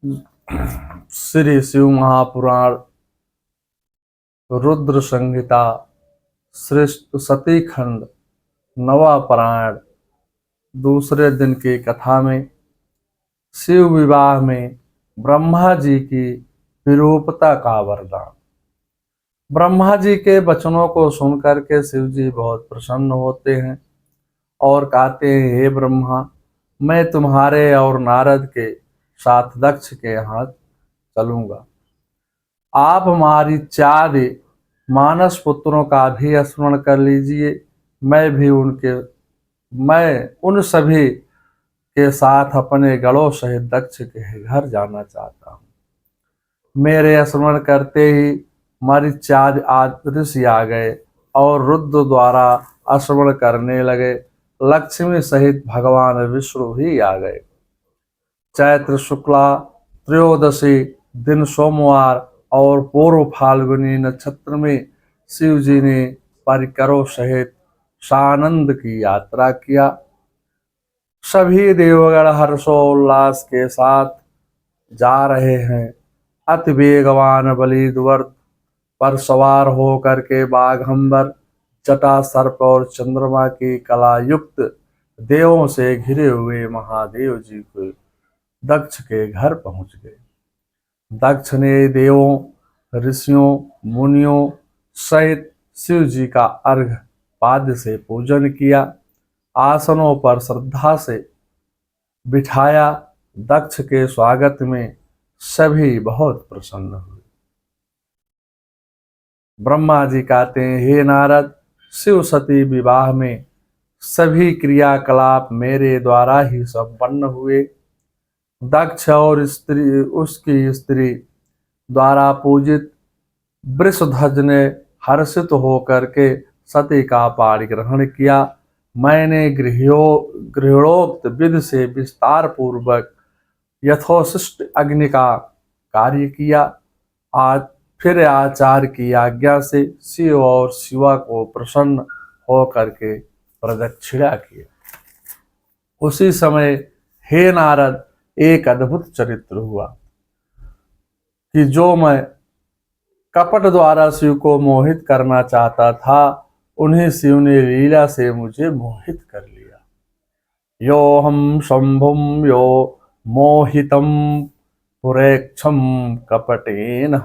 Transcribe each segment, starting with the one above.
श्री शिव महापुराण रुद्र संहिता श्रेष्ठ सती खंड नवा पारायण। दूसरे दिन की कथा में शिव विवाह में ब्रह्मा जी की विरूपता का वरदान। ब्रह्मा जी के वचनों को सुनकर के शिव जी बहुत प्रसन्न होते हैं और कहते हैं, हे ब्रह्मा, मैं तुम्हारे और नारद के साथ दक्ष के यहाँ चलूंगा। आप हमारी 4 मानस पुत्रों का भी स्मरण कर लीजिए। मैं उन सभी के साथ अपने गणों सहित दक्ष के घर जाना चाहता हूँ। मेरे स्मरण करते ही हमारी 4 ऋषि आ गए और रुद्र द्वारा स्मरण करने लगे। लक्ष्मी सहित भगवान विष्णु ही आ गए। चैत्र शुक्ला त्रयोदशी दिन सोमवार और पूर्व फाल्गुनी नक्षत्र में शिव जी ने परिकरों सहित सानंद की यात्रा किया। सभी देवगण हर्षोल्लास के साथ जा रहे हैं। अति वेगवान बलिद्वर्त पर सवार होकर के बाघंबर, जटा सर्प और चंद्रमा की कला युक्त देवों से घिरे हुए महादेव जी को दक्ष के घर पहुंच गए। दक्ष ने देवों, ऋषियों, मुनियों सहित शिव जी का अर्घ पाद्य से पूजन किया। आसनों पर श्रद्धा से बिठाया। दक्ष के स्वागत में सभी बहुत प्रसन्न हुए। ब्रह्मा जी कहते हैं, हे नारद, शिव सती विवाह में सभी क्रियाकलाप मेरे द्वारा ही संपन्न हुए। दक्ष और उसकी स्त्री द्वारा पूजित वृषध्वज ने हर्षित होकर के सती का पाणी ग्रहण किया। मैंने गृहोक्त विधि से विस्तार पूर्वक यथोचित अग्नि का कार्य किया। आज फिर आचार्य की आज्ञा से शिव और शिवा को प्रसन्न होकर के प्रदक्षिणा किया। उसी समय हे नारद, एक अद्भुत चरित्र हुआ कि जो मैं कपट द्वारा शिव को मोहित करना चाहता था, उन्हें शिव ने लीला से मुझे मोहित कर लिया। यो हम शंभुम यो मोहितम पुरेक्षम कपटेन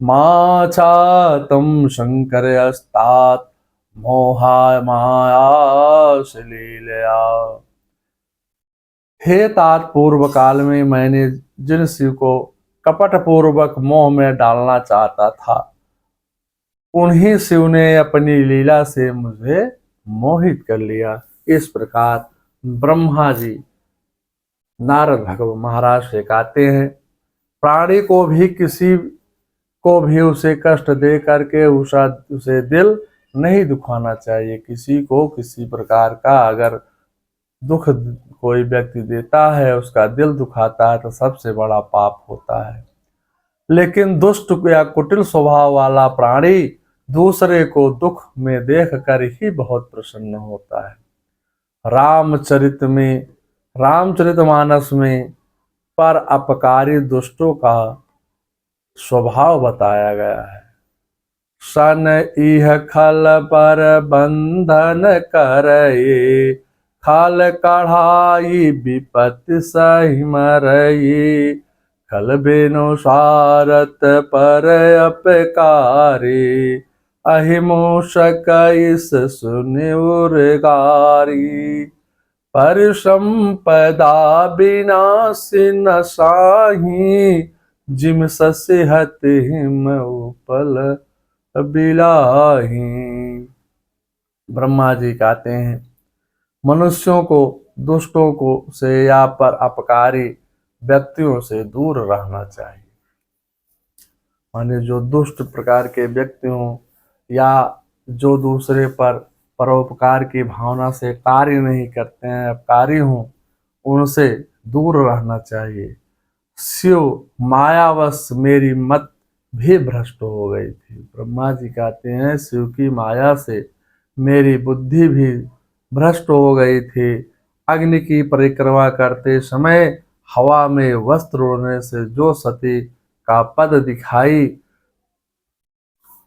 माचातम शंकर अस्तात मोहा माया लीलया। हे तात, पूर्व काल में मैंने जिन शिव को कपट पूर्वक मोह में डालना चाहता था, उन्हीं शिव ने अपनी लीला से मुझे मोहित कर लिया। इस प्रकार ब्रह्मा जी नारद भगवान महाराज से कहते हैं, प्राणी को भी किसी को भी उसे कष्ट दे करके उसे दिल नहीं दुखाना चाहिए। किसी को किसी प्रकार का अगर दुख कोई व्यक्ति देता है, उसका दिल दुखाता है, तो सबसे बड़ा पाप होता है। लेकिन दुष्ट या कुटिल स्वभाव वाला प्राणी दूसरे को दुख में देख कर ही बहुत प्रसन्न होता है। रामचरितमानस में पर अपकारी दुष्टों का स्वभाव बताया गया है। सन इह खल पर बंधन करये, खल कढ़ाई विपत्ति सही मरये, खल बिनु सारत पर अपकारी, अहिमूषक इस सुनि उर्गारी, पर संपदा विनाशी न साही, जिम ससिहत हिम उपल बिलाही। ब्रह्मा जी कहते हैं, मनुष्यों को दुष्टों को से या पर अपकारी व्यक्तियों से दूर रहना चाहिए। माने जो दुष्ट प्रकार के व्यक्ति हों या जो दूसरे पर परोपकार की भावना से कार्य नहीं करते हैं, अपकारी हों, उनसे दूर रहना चाहिए। शिव मायावश मेरी मत भी भ्रष्ट हो गई थी। ब्रह्मा जी कहते हैं, शिव की माया से मेरी बुद्धि भी भ्रष्ट हो गई थी। अग्नि की परिक्रमा करते समय हवा में वस्त्र उड़ने से जो सती का पद दिखाई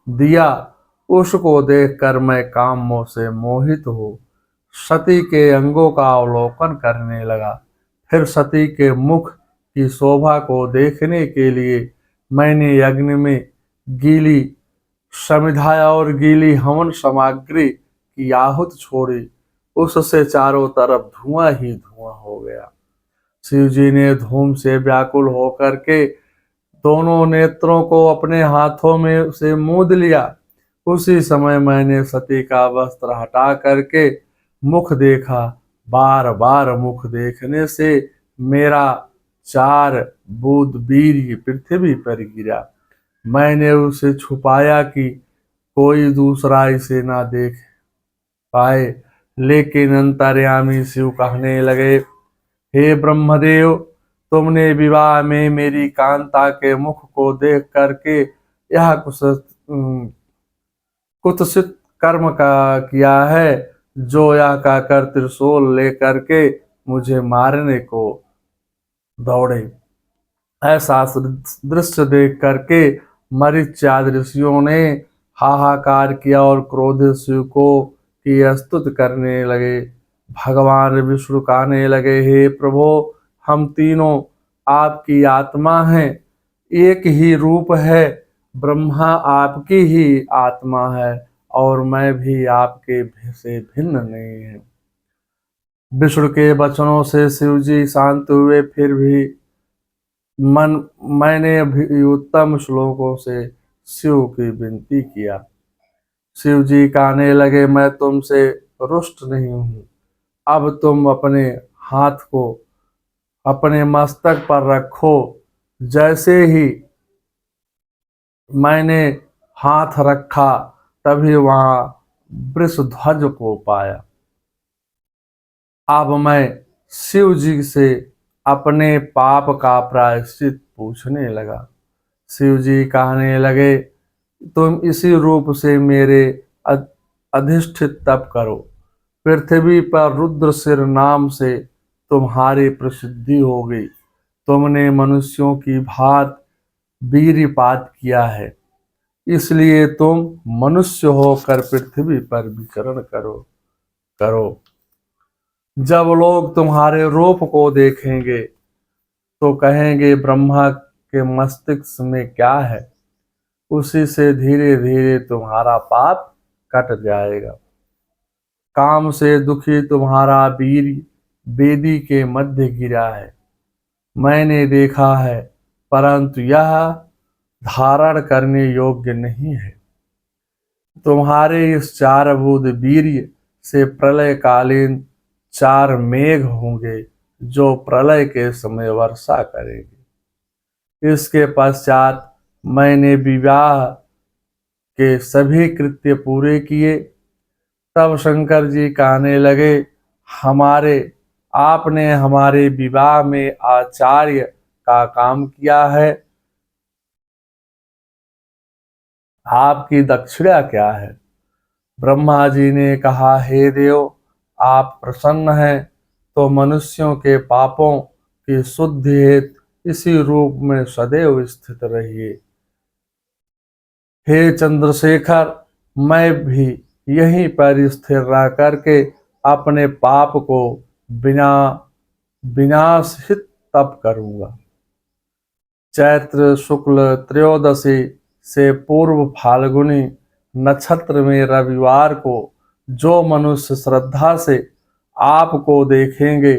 दिया, उसको देखकर मैं काम मोह से मोहित हो सती के अंगों का अवलोकन करने लगा। फिर सती के मुख की शोभा को देखने के लिए मैंने यज्ञ में गीली समिधा और गीली हवन सामग्री की आहूत छोड़ी। उससे चारों तरफ धुआं ही धुआं हो गया। शिव जी ने धूम से व्याकुल होकर के दोनों नेत्रों को अपने हाथों में से मूंद लिया। उसी समय मैंने सती का वस्त्र हटा करके मुख देखा। बार बार मुख देखने से मेरा 4 बूंद वीर्य पृथ्वी पर गिरा। मैंने उसे छुपाया कि कोई दूसरा इसे ना देख पाए, लेकिन अंतर्यामी शिव कहने लगे, हे ब्रह्मदेव, तुमने विवाह में मेरी कांता के मुख को देख करके यह कुत्सित कर्म का किया है। जोया का कर त्रिशूल लेकर के मुझे मारने को दौड़े। ऐसा दृश्य देख करके मरीच्यादि ऋषियों ने हाहाकार किया और क्रोधित शिव को की स्तुति करने लगे। भगवान विष्णु कहने लगे, हे प्रभो, हम तीनों आपकी आत्मा हैं, एक ही रूप है। ब्रह्मा आपकी ही आत्मा है और मैं भी आपके से भिन्न नहीं है। विष्णु के वचनों से शिव जी शांत हुए। फिर भी मैंने भी उत्तम श्लोकों से शिव की विनती किया। शिव जी कहने लगे, मैं तुमसे रुष्ट नहीं हूँ। अब तुम अपने हाथ को अपने मस्तक पर रखो। जैसे ही मैंने हाथ रखा तभी वहां वृषध्वज को पाया। अब मैं शिव जी से अपने पाप का प्रायश्चित पूछने लगा। शिव जी कहने लगे, तुम इसी रूप से मेरे अधिष्ठित तप करो। पृथ्वी पर रुद्रशिर नाम से तुम्हारी प्रसिद्धि हो गई। तुमने मनुष्यों की भांति वीर्यपात किया है, इसलिए तुम मनुष्य होकर पृथ्वी पर विचरण करो। जब लोग तुम्हारे रूप को देखेंगे तो कहेंगे, ब्रह्मा के मस्तिष्क में क्या है। उसी से धीरे धीरे तुम्हारा पाप कट जाएगा। काम से दुखी तुम्हारा वीर वेदी के मध्य गिरा है, मैंने देखा है, परंतु यह धारण करने योग्य नहीं है। तुम्हारे इस 4 बूंद वीर्य से प्रलय कालीन 4 मेघ होंगे जो प्रलय के समय वर्षा करेंगे। इसके पश्चात मैंने विवाह के सभी कृत्य पूरे किए। तब शंकर जी कहने लगे, आपने हमारे विवाह में आचार्य का काम किया है, आपकी दक्षिणा क्या है। ब्रह्मा जी ने कहा, हे देव, आप प्रसन्न हैं तो मनुष्यों के पापों की शुद्धि हेतु इसी रूप में सदैव स्थित रहिए। हे चंद्रशेखर, मैं भी यहीं पर स्थिर रह करके अपने पाप को बिना विनाशित तप करूंगा। चैत्र शुक्ल त्रयोदशी से पूर्व फाल्गुनी नक्षत्र में रविवार को जो मनुष्य श्रद्धा से आपको देखेंगे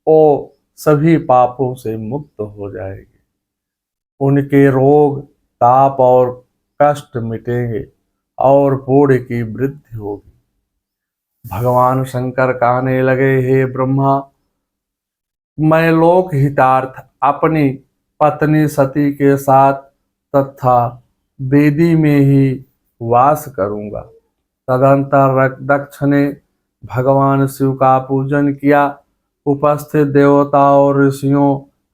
वो सभी पापों से मुक्त हो जाएंगे। उनके रोग, ताप और कष्ट मिटेंगे और पुण्य की वृद्धि होगी। भगवान शंकर कहने लगे, हे ब्रह्मा, मैं लोक हितार्थ अपनी पत्नी सती के साथ तथा वेदी में ही वास करूंगा। तदंतर दक्ष ने भगवान शिव का पूजन किया। उपस्थित देवता और ऋषियों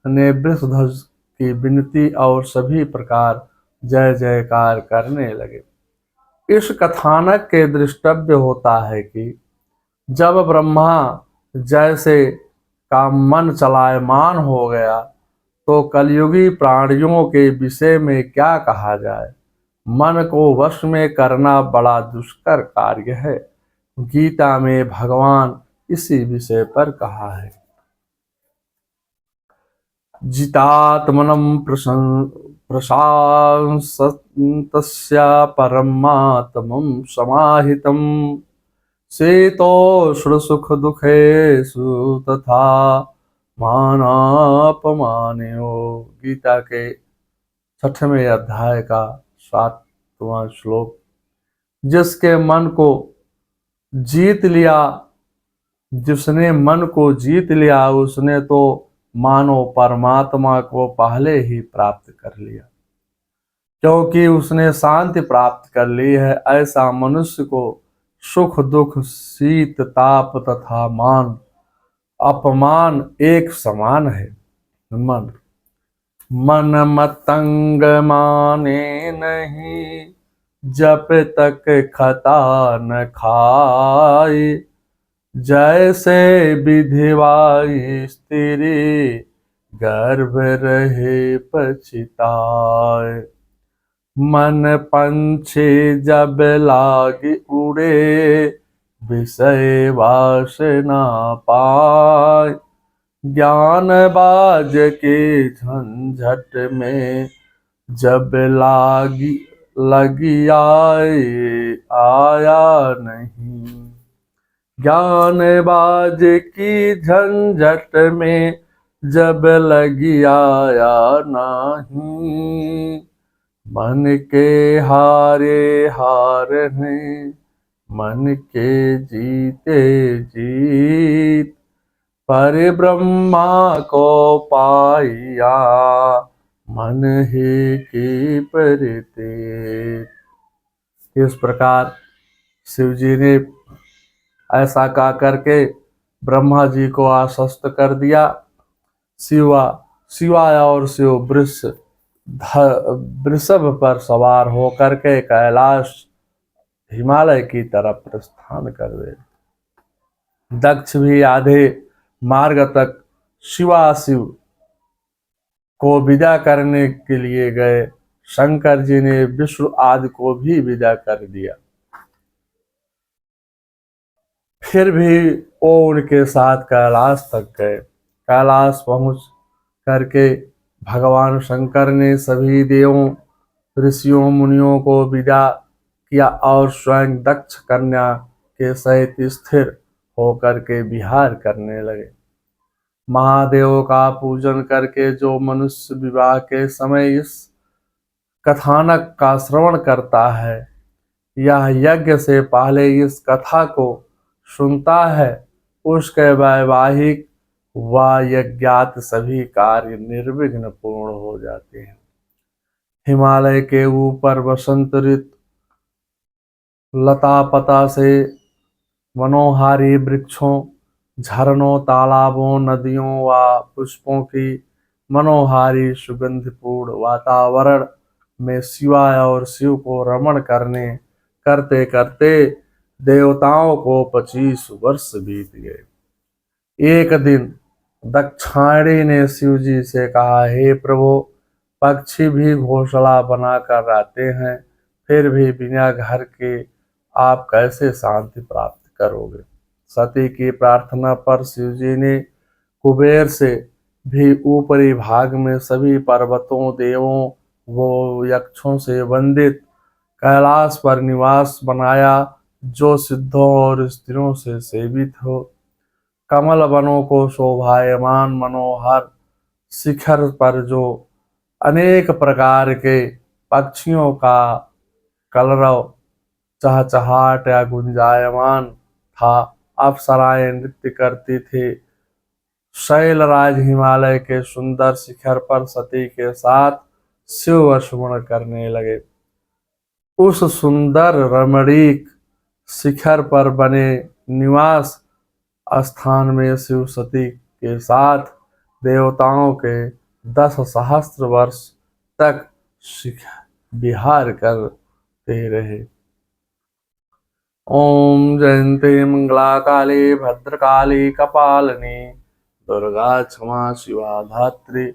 ने वृषध्वज की विनती और सभी प्रकार जय जयकार करने लगे। इस कथानक के दृष्टव्य होता है कि जब ब्रह्मा जैसे का मन चलायमान हो गया तो कलयुगी प्राणियों के विषय में क्या कहा जाए। मन को वश में करना बड़ा दुष्कर कार्य है। गीता में भगवान इसी विषय पर कहा है। जितात्मनं प्रशान्तस्य परमात्मं समाहितं शीतोष्णसुखदुःखेषु तथा मानापमानयो। गीता के 6वें अध्याय का 7वां श्लोक। जिसके मन को जीत लिया, जिसने मन को जीत लिया उसने तो मानो परमात्मा को पहले ही प्राप्त कर लिया, क्योंकि उसने शांति प्राप्त कर ली है। ऐसा मनुष्य को सुख दुख शीत ताप तथा मान अपमान एक समान है। मन मतंग माने नहीं, जब तक खता न खाए। जैसे विधिवाई स्त्री, गर्भ रहे पछिताए। मन पंछी जब लागी उड़े, विषय वासना पाए। ज्ञान बाज के झंझट में, जब लगी आया नहीं। ज्ञान बाज की झंझट में, जब लगी आया नहीं। मन के हारे हार हैं, मन के जीते जीत। पर ब्रह्मा को पाया, मन ही की परिते। इस प्रकार शिव जी ने ऐसा कहा करके ब्रह्मा जी को आश्वस्त कर दिया। शिवाय और शिव वृषभ पर सवार होकर के कैलाश हिमालय की तरफ प्रस्थान कर गए। दक्ष भी आधे मार्ग तक शिवाशिव को विदा करने के लिए गए। शंकर जी ने विष्णु आदि को भी विदा कर दिया। फिर भी वो उनके साथ कैलाश तक गए। कैलाश पहुंच करके भगवान शंकर ने सभी देवों ऋषियों मुनियों को विदा किया और स्वयं दक्ष कन्या के सहित स्थिर होकर के विहार करने लगे। महादेव का पूजन करके जो मनुष्य विवाह के समय इस कथानक का श्रवण करता है, यह यज्ञ से पहले इस कथा को सुनता है, उसके वैवाहिक व यज्ञात सभी कार्य निर्विघ्न पूर्ण हो जाते हैं। हिमालय के ऊपर वसंत ऋतु लता पता से मनोहारी वृक्षों, झरनों, तालाबों, नदियों व पुष्पों की मनोहारी सुगंधपूर्ण वातावरण में शिवाय और शिव को रमण करते करते देवताओं को 25 वर्ष बीत गए। एक दिन दक्षायणी ने शिव जी से कहा, हे प्रभु, पक्षी भी घोंसला बनाकर आते हैं, फिर भी बिना घर के आप कैसे शांति प्राप्त करोगे। सती की प्रार्थना पर शिव जी ने कुबेर से भी ऊपरी भाग में सभी पर्वतों, देवों वो यक्षों से वंदित कैलाश पर निवास बनाया, जो सिद्धों और स्त्रियों से सेवित हो। कमल वनों को शोभायमान मनोहर शिखर पर जो अनेक प्रकार के पक्षियों का कलरव, चहचहाट या गुंजायमान था। अप्सराएं नृत्य करती थी। शैलराज हिमालय के सुंदर शिखर पर सती के साथ शिव स्मरण करने लगे। उस सुंदर रमणीक शिखर पर बने निवास स्थान में शिव सती के साथ देवताओं के 10 सहस्त्र वर्ष तक विहार करते रहे। ओम जयंती मंगला काली भद्रकाली कपालिनी दुर्गा क्षमा शिवा धात्री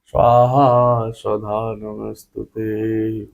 स्वाहा स्वधा नमस्तुते।